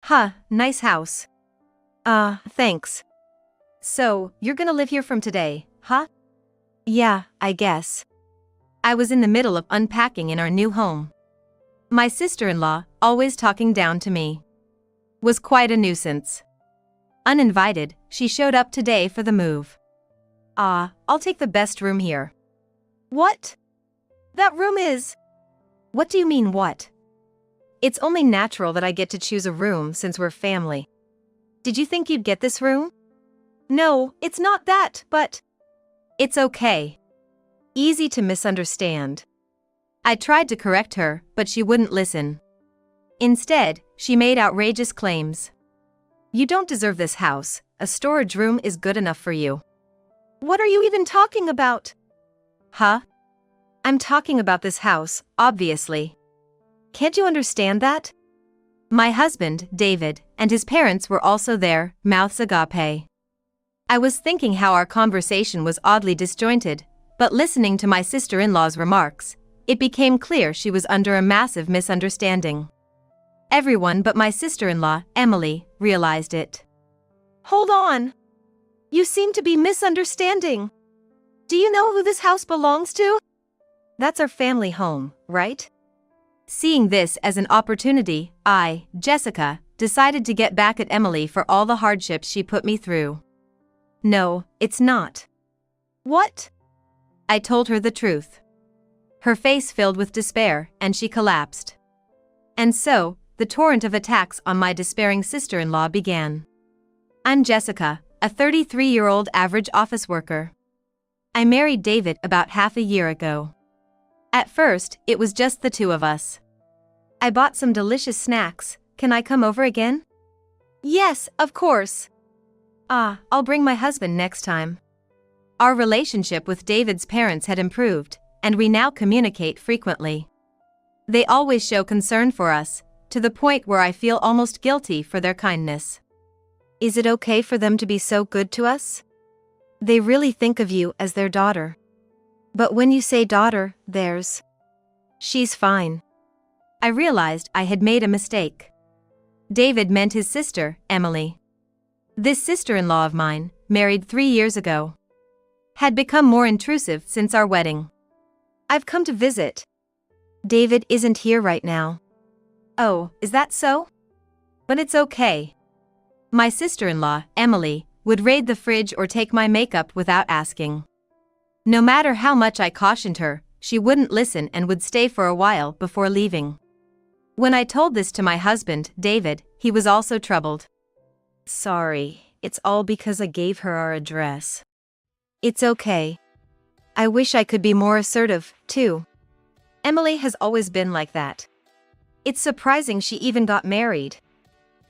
Huh, nice house. Thanks. So, you're gonna live here from today, huh? Yeah, I guess. I was in the middle of unpacking in our new home. My sister-in-law, always talking down to me, was quite a nuisance. Uninvited, she showed up today for the move. I'll take the best room here. What? That room is… What do you mean what? It's only natural that I get to choose a room since we're family. Did you think you'd get this room? No, it's not that, but… It's okay. Easy to misunderstand. I tried to correct her, but she wouldn't listen. Instead, she made outrageous claims. You don't deserve this house, a storage room is good enough for you. What are you even talking about? Huh? I'm talking about this house, obviously. Can't you understand that? My husband, David, and his parents were also there, mouths agape. I was thinking how our conversation was oddly disjointed, but listening to my sister-in-law's remarks, it became clear she was under a massive misunderstanding. Everyone but my sister-in-law, Emily, realized it. Hold on. You seem to be misunderstanding. Do you know who this house belongs to? That's our family home, right? Seeing this as an opportunity, I, Jessica, decided to get back at Emily for all the hardships she put me through. No, it's not. What? I told her the truth. Her face filled with despair, and she collapsed. And so, the torrent of attacks on my despairing sister-in-law began. I'm Jessica, a 33-year-old average office worker. I married David about half a year ago. At first, it was just the two of us. I bought some delicious snacks. Can I come over again? Yes, of course. I'll bring my husband next time. Our relationship with David's parents had improved, and we now communicate frequently. They always show concern for us, to the point where I feel almost guilty for their kindness. Is it okay for them to be so good to us? They really think of you as their daughter. But when you say daughter, theirs. She's fine. I realized I had made a mistake. David meant his sister, Emily. This sister-in-law of mine, married 3 years ago, had become more intrusive since our wedding. I've come to visit. David isn't here right now. Oh, is that so? But it's okay. My sister-in-law, Emily, would raid the fridge or take my makeup without asking. No matter how much I cautioned her, she wouldn't listen and would stay for a while before leaving. When I told this to my husband, David, he was also troubled. Sorry, it's all because I gave her our address. It's okay. I wish I could be more assertive, too. Emily has always been like that. It's surprising she even got married.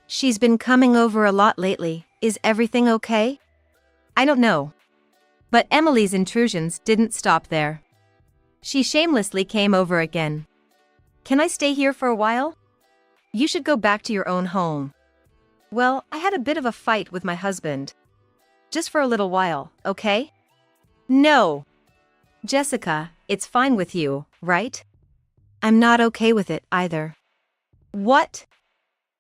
She's been coming over a lot lately. Is everything okay? I don't know. But Emily's intrusions didn't stop there. She shamelessly came over again. Can I stay here for a while? You should go back to your own home. Well, I had a bit of a fight with my husband. Just for a little while, okay? No. Jessica, it's fine with you, right? I'm not okay with it either. What?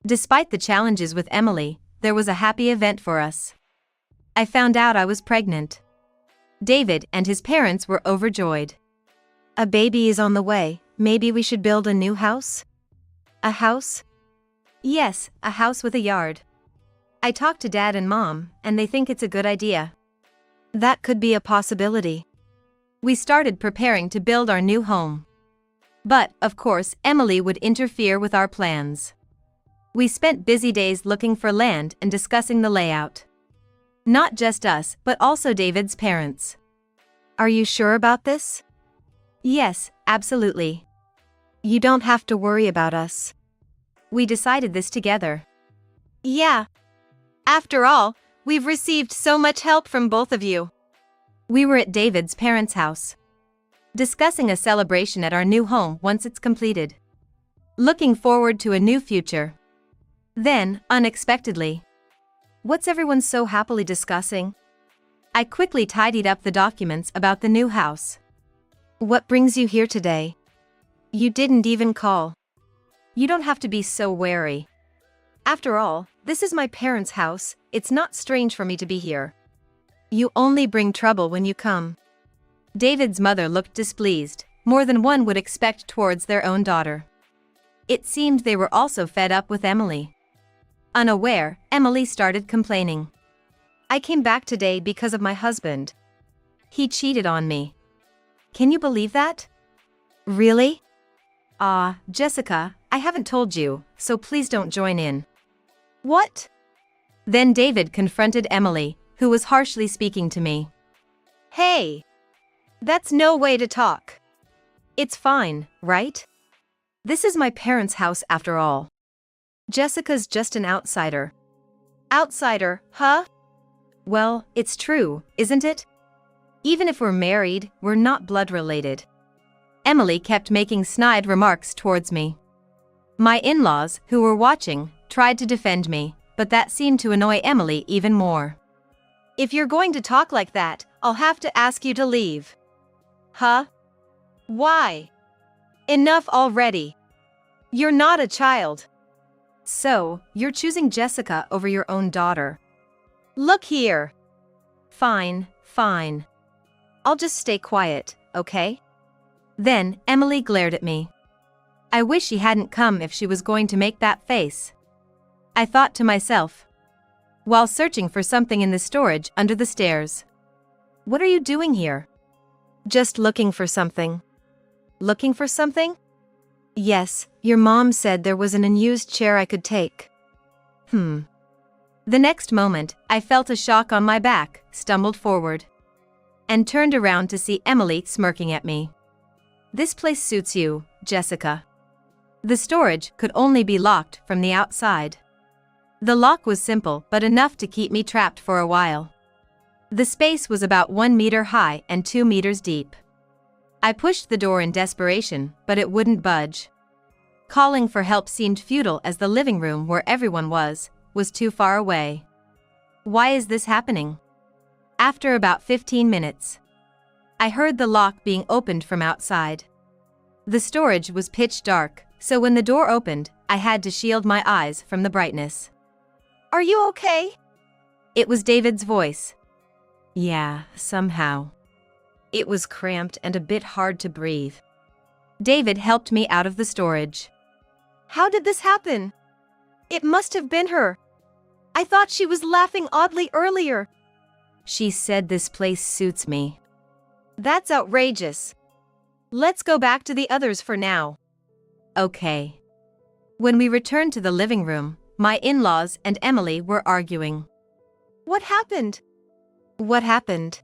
Despite the challenges with Emily, there was a happy event for us. I found out I was pregnant. David and his parents were overjoyed. A baby is on the way. Maybe we should build a new house? A house? Yes, a house with a yard. I talked to Dad and Mom, and they think it's a good idea. That could be a possibility. We started preparing to build our new home. But, of course, Emily would interfere with our plans. We spent busy days looking for land and discussing the layout. Not just us, but also David's parents. Are you sure about this? Yes, absolutely. You don't have to worry about us. We decided this together. Yeah. After all, we've received so much help from both of you. We were at David's parents' house, discussing a celebration at our new home once it's completed. Looking forward to a new future. Then, unexpectedly. What's everyone so happily discussing? I quickly tidied up the documents about the new house. What brings you here today? You didn't even call. You don't have to be so wary. After all, this is my parents' house, it's not strange for me to be here. You only bring trouble when you come. David's mother looked displeased, more than one would expect towards their own daughter. It seemed they were also fed up with Emily. Unaware, Emily started complaining. I came back today because of my husband. He cheated on me. Can you believe that? Really? Jessica, I haven't told you, so please don't join in. What? Then David confronted Emily, who was harshly speaking to me. Hey! That's no way to talk. It's fine, right? This is my parents' house after all. Jessica's just an outsider. Outsider, huh? Well, it's true, isn't it? Even if we're married, we're not blood related. Emily kept making snide remarks towards me. My in-laws, who were watching, tried to defend me, but that seemed to annoy Emily even more. If you're going to talk like that, I'll have to ask you to leave. Huh? Why? Enough already. You're not a child. So, you're choosing Jessica over your own daughter. Look here. Fine, fine. I'll just stay quiet, okay? Then, Emily glared at me. I wish she hadn't come if she was going to make that face. I thought to myself, while searching for something in the storage under the stairs. What are you doing here? Just looking for something. Looking for something? Yes, your mom said there was an unused chair I could take. The next moment, I felt a shock on my back, stumbled forward, and turned around to see Emily smirking at me. This place suits you, Jessica. The storage could only be locked from the outside. The lock was simple but enough to keep me trapped for a while. The space was about 1 meter high and 2 meters deep. I pushed the door in desperation, but it wouldn't budge. Calling for help seemed futile as the living room where everyone was too far away. Why is this happening? After about 15 minutes, I heard the lock being opened from outside. The storage was pitch dark, so when the door opened, I had to shield my eyes from the brightness. Are you okay? It was David's voice. Yeah, somehow. It was cramped and a bit hard to breathe. David helped me out of the storage. How did this happen? It must have been her. I thought she was laughing oddly earlier. She said this place suits me. That's outrageous. Let's go back to the others for now. Okay. When we returned to the living room, my in-laws and Emily were arguing. What happened? What happened?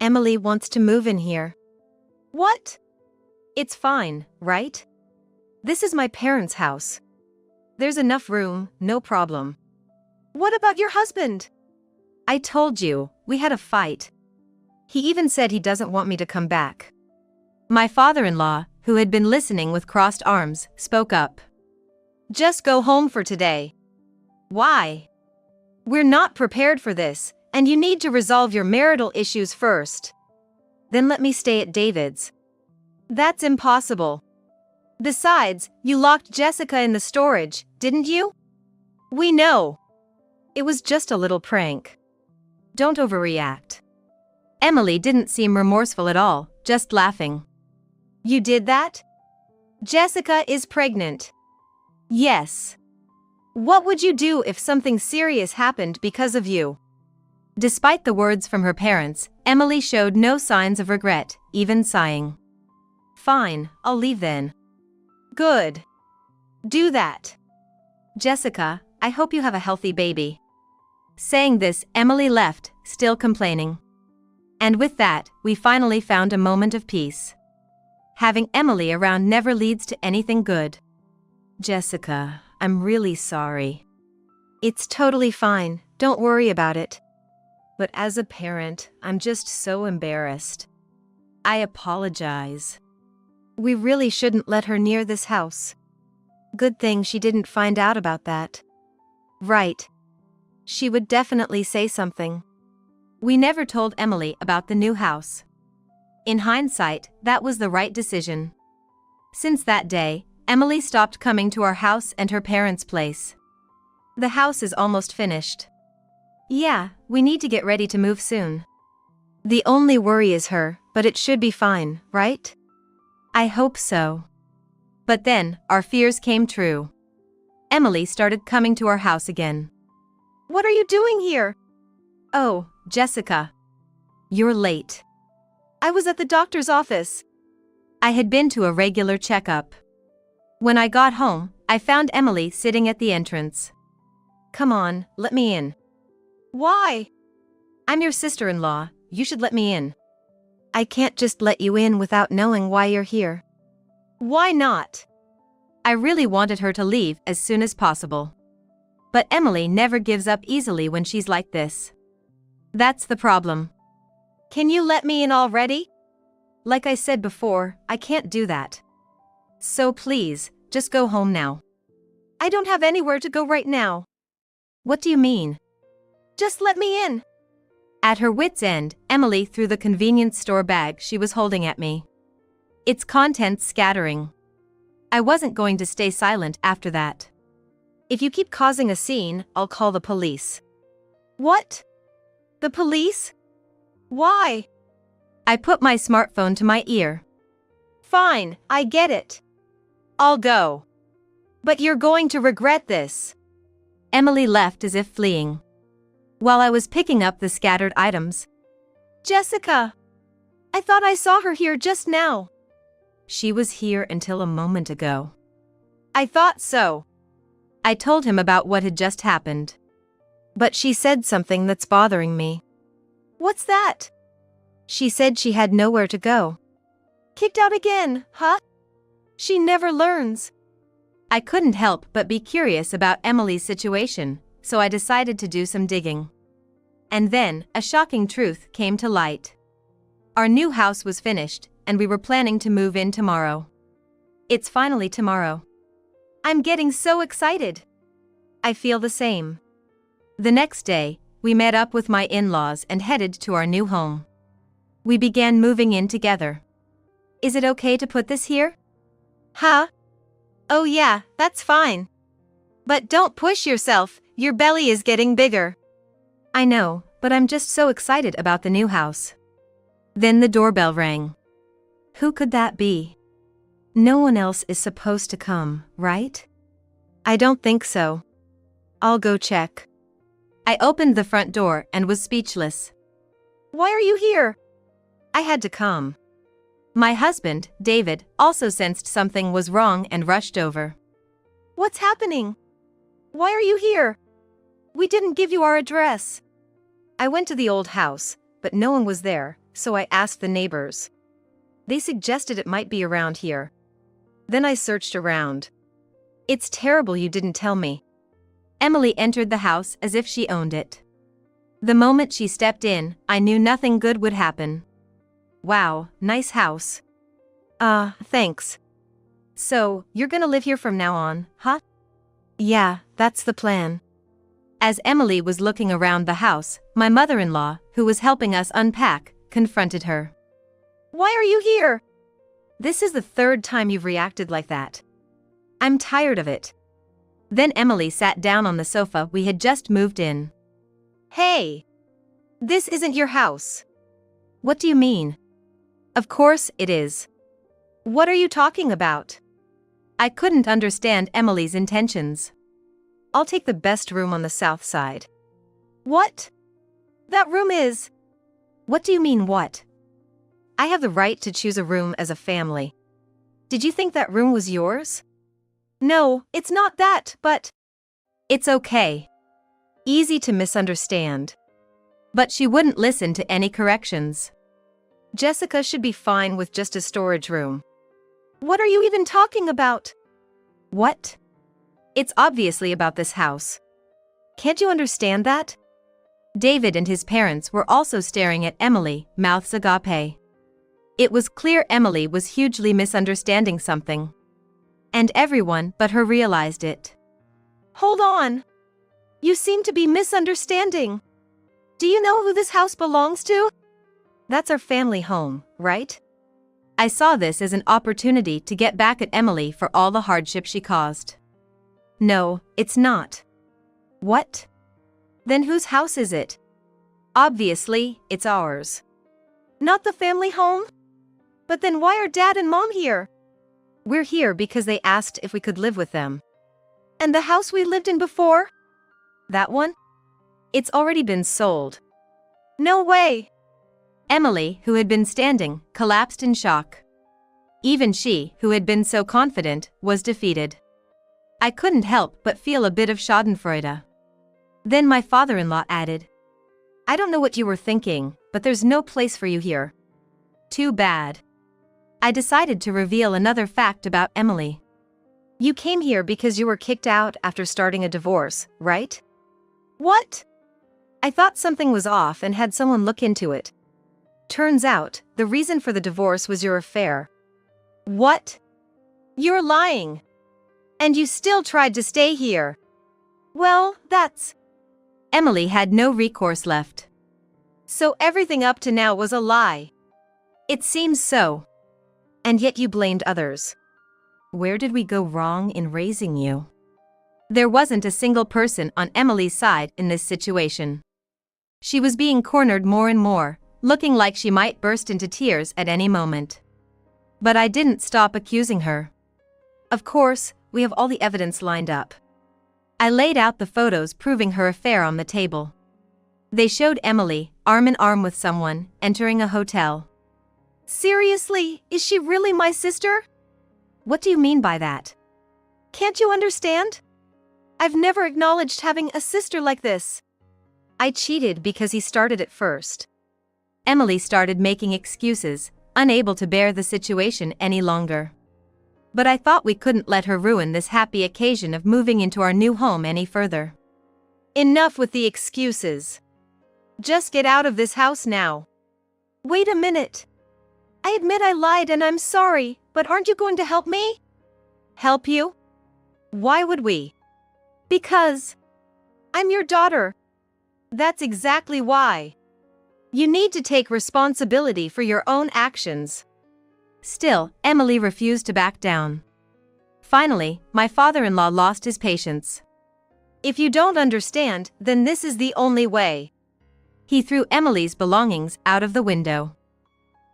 Emily wants to move in here. What? It's fine, right? This is my parents' house. There's enough room, no problem. What about your husband? I told you, we had a fight. He even said he doesn't want me to come back. My father-in-law, who had been listening with crossed arms, spoke up. Just go home for today. Why? We're not prepared for this, and you need to resolve your marital issues first. Then let me stay at David's. That's impossible. Besides, you locked Jessica in the storage, didn't you? We know. It was just a little prank. Don't overreact. Emily didn't seem remorseful at all, just laughing. You did that? Jessica is pregnant. Yes. What would you do if something serious happened because of you? Despite the words from her parents, Emily showed no signs of regret, even sighing. Fine, I'll leave then. Good. Do that. Jessica, I hope you have a healthy baby. Saying this, Emily left, still complaining. And with that, we finally found a moment of peace. Having Emily around never leads to anything good. Jessica, I'm really sorry. It's totally fine, don't worry about it. But as a parent, I'm just so embarrassed. I apologize. We really shouldn't let her near this house. Good thing she didn't find out about that. Right. She would definitely say something. We never told Emily about the new house. In hindsight, that was the right decision. Since that day, Emily stopped coming to our house and her parents' place. The house is almost finished. Yeah, we need to get ready to move soon. The only worry is her, but it should be fine, right? I hope so. But then, our fears came true. Emily started coming to our house again. What are you doing here? Oh, Jessica. You're late. I was at the doctor's office. I had been to a regular checkup. When I got home, I found Emily sitting at the entrance. Come on, let me in. Why? I'm your sister-in-law, you should let me in. I can't just let you in without knowing why you're here. Why not? I really wanted her to leave as soon as possible. But Emily never gives up easily when she's like this. That's the problem. Can you let me in already? Like I said before, I can't do that. So please, just go home now. I don't have anywhere to go right now. What do you mean? Just let me in. At her wit's end, Emily threw the convenience store bag she was holding at me. Its contents scattering. I wasn't going to stay silent after that. If you keep causing a scene, I'll call the police. What? The police? Why? I put my smartphone to my ear. Fine, I get it. I'll go. But you're going to regret this. Emily left as if fleeing. While I was picking up the scattered items. Jessica! I thought I saw her here just now. She was here until a moment ago. I thought so. I told him about what had just happened. But she said something that's bothering me. What's that? She said she had nowhere to go. Kicked out again, huh? She never learns. I couldn't help but be curious about Emily's situation, so I decided to do some digging. And then, a shocking truth came to light. Our new house was finished, and we were planning to move in tomorrow. It's finally tomorrow. I'm getting so excited. I feel the same. The next day, we met up with my in-laws and headed to our new home. We began moving in together. Is it okay to put this here? Huh? Oh yeah, that's fine. But don't push yourself, your belly is getting bigger. I know, but I'm just so excited about the new house. Then the doorbell rang. Who could that be? No one else is supposed to come, right? I don't think so. I'll go check. I opened the front door and was speechless. Why are you here? I had to come. My husband, David, also sensed something was wrong and rushed over. What's happening? Why are you here? We didn't give you our address. I went to the old house, but no one was there, so I asked the neighbors. They suggested it might be around here. Then I searched around. It's terrible you didn't tell me. Emily entered the house as if she owned it. The moment she stepped in, I knew nothing good would happen. Wow, nice house. Thanks. So, you're gonna live here from now on, huh? Yeah, that's the plan. As Emily was looking around the house, my mother-in-law, who was helping us unpack, confronted her. Why are you here? This is the third time you've reacted like that. I'm tired of it. Then Emily sat down on the sofa we had just moved in. Hey! This isn't your house. What do you mean? Of course it is. What are you talking about? I couldn't understand Emily's intentions. I'll take the best room on the south side. What? That room is... What do you mean what? I have the right to choose a room as a family. Did you think that room was yours? No, it's not that, but... It's okay. Easy to misunderstand. But she wouldn't listen to any corrections. Jessica should be fine with just a storage room. What are you even talking about? What? It's obviously about this house. Can't you understand that? David and his parents were also staring at Emily, mouths agape. It was clear Emily was hugely misunderstanding something. And everyone but her realized it. Hold on. You seem to be misunderstanding. Do you know who this house belongs to? That's our family home, right? I saw this as an opportunity to get back at Emily for all the hardship she caused. No, it's not. What? Then whose house is it? Obviously, it's ours. Not the family home? But then why are Dad and Mom here? We're here because they asked if we could live with them. And the house we lived in before? That one? It's already been sold. No way! Emily, who had been standing, collapsed in shock. Even she, who had been so confident, was defeated. I couldn't help but feel a bit of schadenfreude. Then my father-in-law added, I don't know what you were thinking, but there's no place for you here. Too bad. I decided to reveal another fact about Emily. You came here because you were kicked out after starting a divorce, right? What? I thought something was off and had someone look into it. Turns out, the reason for the divorce was your affair. What? You're lying. And you still tried to stay here. Well, that's... Emily had no recourse left. So everything up to now was a lie. It seems so. And yet you blamed others. Where did we go wrong in raising you? There wasn't a single person on Emily's side in this situation. She was being cornered more and more, looking like she might burst into tears at any moment. But I didn't stop accusing her. Of course, we have all the evidence lined up. I laid out the photos proving her affair on the table. They showed Emily, arm in arm with someone, entering a hotel. Seriously, is she really my sister? What do you mean by that? Can't you understand? I've never acknowledged having a sister like this. I cheated because he started it first. Emily started making excuses, unable to bear the situation any longer. But I thought we couldn't let her ruin this happy occasion of moving into our new home any further. Enough with the excuses. Just get out of this house now. Wait a minute. I admit I lied and I'm sorry, but aren't you going to help me? Help you? Why would we? Because I'm your daughter. That's exactly why. You need to take responsibility for your own actions. Still, Emily refused to back down. Finally, my father-in-law lost his patience. If you don't understand, then this is the only way. He threw Emily's belongings out of the window.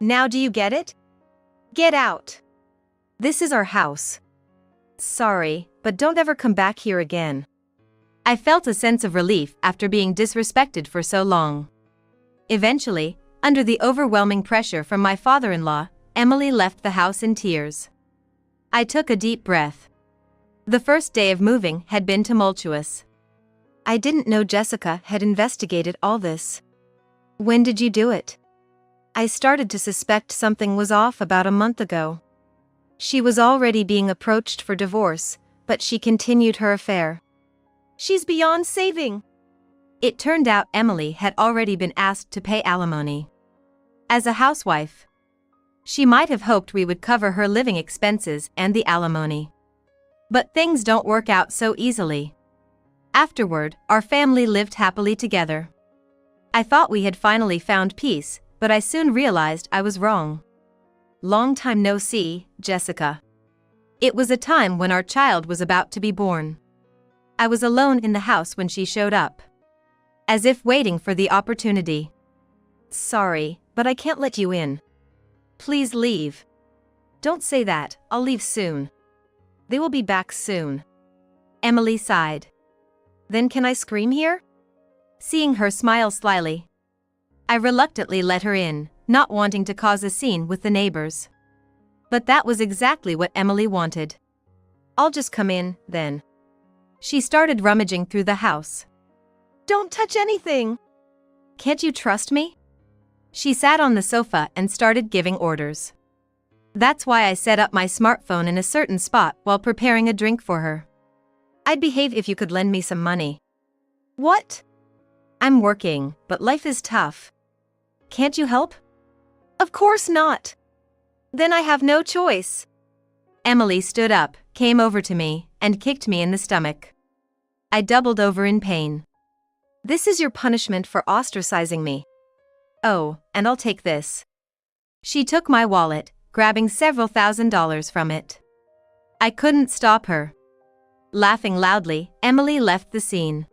Now do you get it? Get out. This is our house. Sorry, but don't ever come back here again. I felt a sense of relief after being disrespected for so long. Eventually, under the overwhelming pressure from my father-in-law, Emily left the house in tears. I took a deep breath. The first day of moving had been tumultuous. I didn't know Jessica had investigated all this. When did you do it? I started to suspect something was off about a month ago. She was already being approached for divorce, but she continued her affair. She's beyond saving. It turned out Emily had already been asked to pay alimony. As a housewife, she might have hoped we would cover her living expenses and the alimony. But things don't work out so easily. Afterward, our family lived happily together. I thought we had finally found peace, but I soon realized I was wrong. Long time no see, Jessica. It was a time when our child was about to be born. I was alone in the house when she showed up. As if waiting for the opportunity. Sorry, but I can't let you in. Please leave. Don't say that, I'll leave soon. They will be back soon. Emily sighed. Then can I scream here? Seeing her smile slyly, I reluctantly let her in, not wanting to cause a scene with the neighbors. But that was exactly what Emily wanted. I'll just come in, then. She started rummaging through the house. Don't touch anything! Can't you trust me? She sat on the sofa and started giving orders. That's why I set up my smartphone in a certain spot while preparing a drink for her. I'd behave if you could lend me some money. What? I'm working, but life is tough. Can't you help? Of course not. Then I have no choice. Emily stood up, came over to me, and kicked me in the stomach. I doubled over in pain. This is your punishment for ostracizing me. Oh, and I'll take this. She took my wallet, grabbing several $1,000s from it. I couldn't stop her. Laughing loudly, Emily left the scene.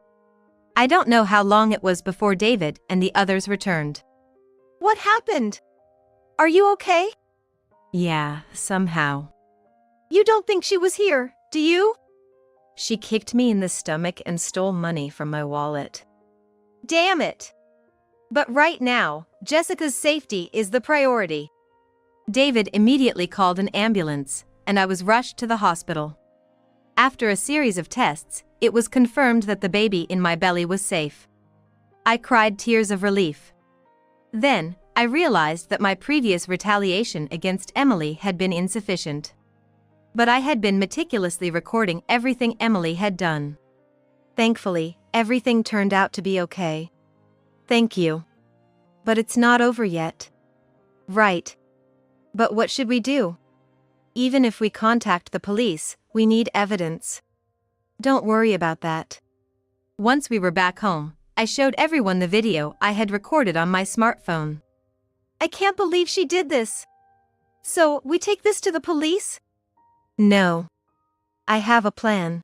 I don't know how long it was before David and the others returned. What happened? Are you okay? Yeah, somehow. You don't think she was here, do you? She kicked me in the stomach and stole money from my wallet. Damn it. But right now, Jessica's safety is the priority. David immediately called an ambulance, and I was rushed to the hospital. After a series of tests, it was confirmed that the baby in my belly was safe. I cried tears of relief. Then, I realized that my previous retaliation against Emily had been insufficient. But I had been meticulously recording everything Emily had done. Thankfully, everything turned out to be okay. Thank you. But it's not over yet. Right. But what should we do? Even if we contact the police, we need evidence. Don't worry about that. Once we were back home, I showed everyone the video I had recorded on my smartphone. I can't believe she did this. So, we take this to the police? No. I have a plan.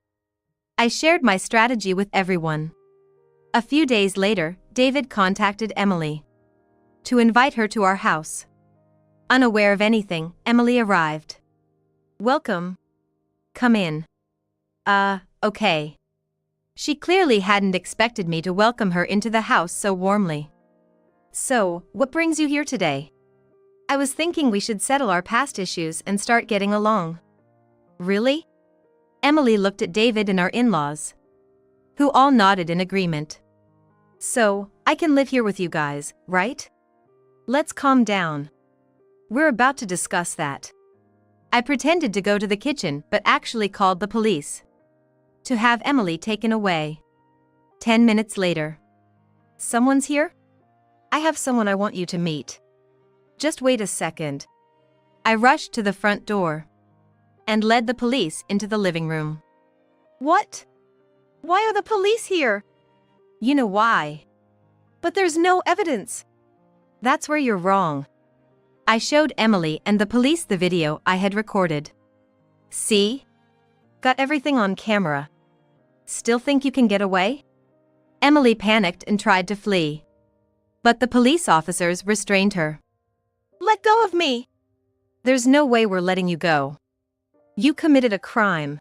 I shared my strategy with everyone. A few days later, David contacted Emily to invite her to our house. Unaware of anything, Emily arrived. Welcome. Come in. Okay. She clearly hadn't expected me to welcome her into the house so warmly. So, what brings you here today? I was thinking we should settle our past issues and start getting along. Really? Emily looked at David and our in-laws, who all nodded in agreement. So, I can live here with you guys, right? Let's calm down. We're about to discuss that. I pretended to go to the kitchen but actually called the police to have Emily taken away. 10 minutes later. Someone's here? I have someone I want you to meet. Just wait a second. I rushed to the front door and led the police into the living room. What? Why are the police here? You know why. But there's no evidence. That's where you're wrong. I showed Emily and the police the video I had recorded. See? Got everything on camera. Still think you can get away? Emily panicked and tried to flee. But the police officers restrained her. Let go of me! There's no way we're letting you go. You committed a crime.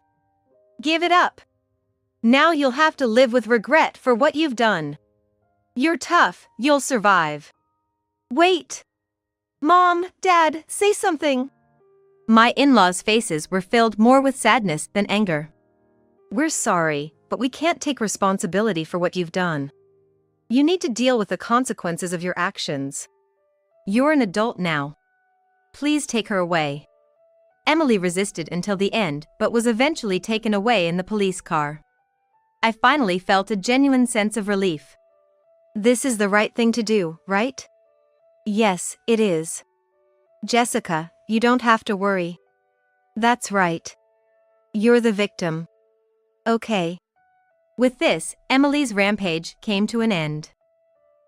Give it up. Now you'll have to live with regret for what you've done. You're tough, you'll survive. Wait. Mom, Dad, say something. My in-laws' faces were filled more with sadness than anger. We're sorry, but we can't take responsibility for what you've done. You need to deal with the consequences of your actions. You're an adult now. Please take her away. Emily resisted until the end but was eventually taken away in the police car. I finally felt a genuine sense of relief. This is the right thing to do, right? Yes, it is. Jessica, you don't have to worry. That's right. You're the victim. Okay. With this, Emily's rampage came to an end.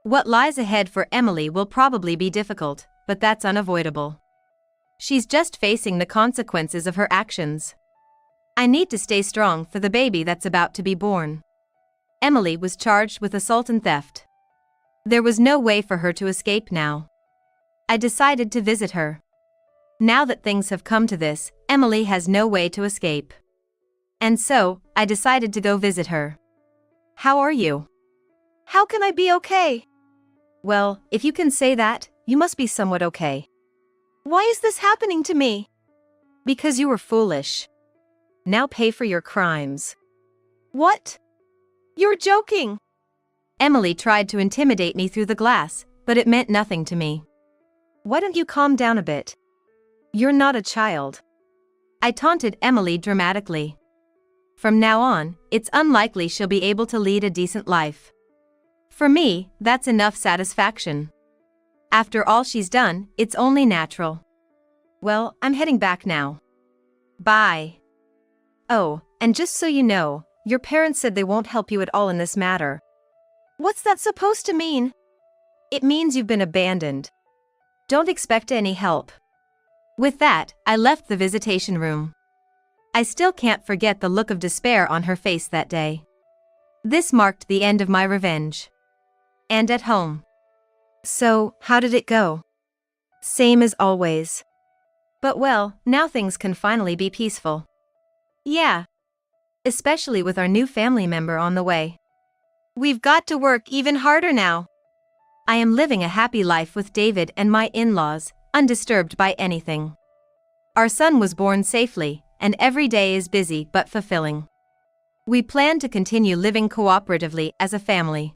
What lies ahead for Emily will probably be difficult, but that's unavoidable. She's just facing the consequences of her actions. I need to stay strong for the baby that's about to be born. Emily was charged with assault and theft. There was no way for her to escape now. I decided to visit her. Now that things have come to this, Emily has no way to escape. And so, I decided to go visit her. How are you? How can I be okay? Well, if you can say that, you must be somewhat okay. Why is this happening to me? Because you were foolish. Now pay for your crimes. What? You're joking. Emily tried to intimidate me through the glass, but it meant nothing to me. Why don't you calm down a bit? You're not a child. I taunted Emily dramatically. From now on, it's unlikely she'll be able to lead a decent life. For me, that's enough satisfaction. After all she's done, it's only natural. Well, I'm heading back now. Bye. Oh, and just so you know, your parents said they won't help you at all in this matter. What's that supposed to mean? It means you've been abandoned. Don't expect any help. With that, I left the visitation room. I still can't forget the look of despair on her face that day. This marked the end of my revenge. And at home. So, how did it go? Same as always. But well, now things can finally be peaceful. Yeah. Especially with our new family member on the way. We've got to work even harder now. I am living a happy life with David and my in-laws, undisturbed by anything. Our son was born safely, and every day is busy but fulfilling. We plan to continue living cooperatively as a family.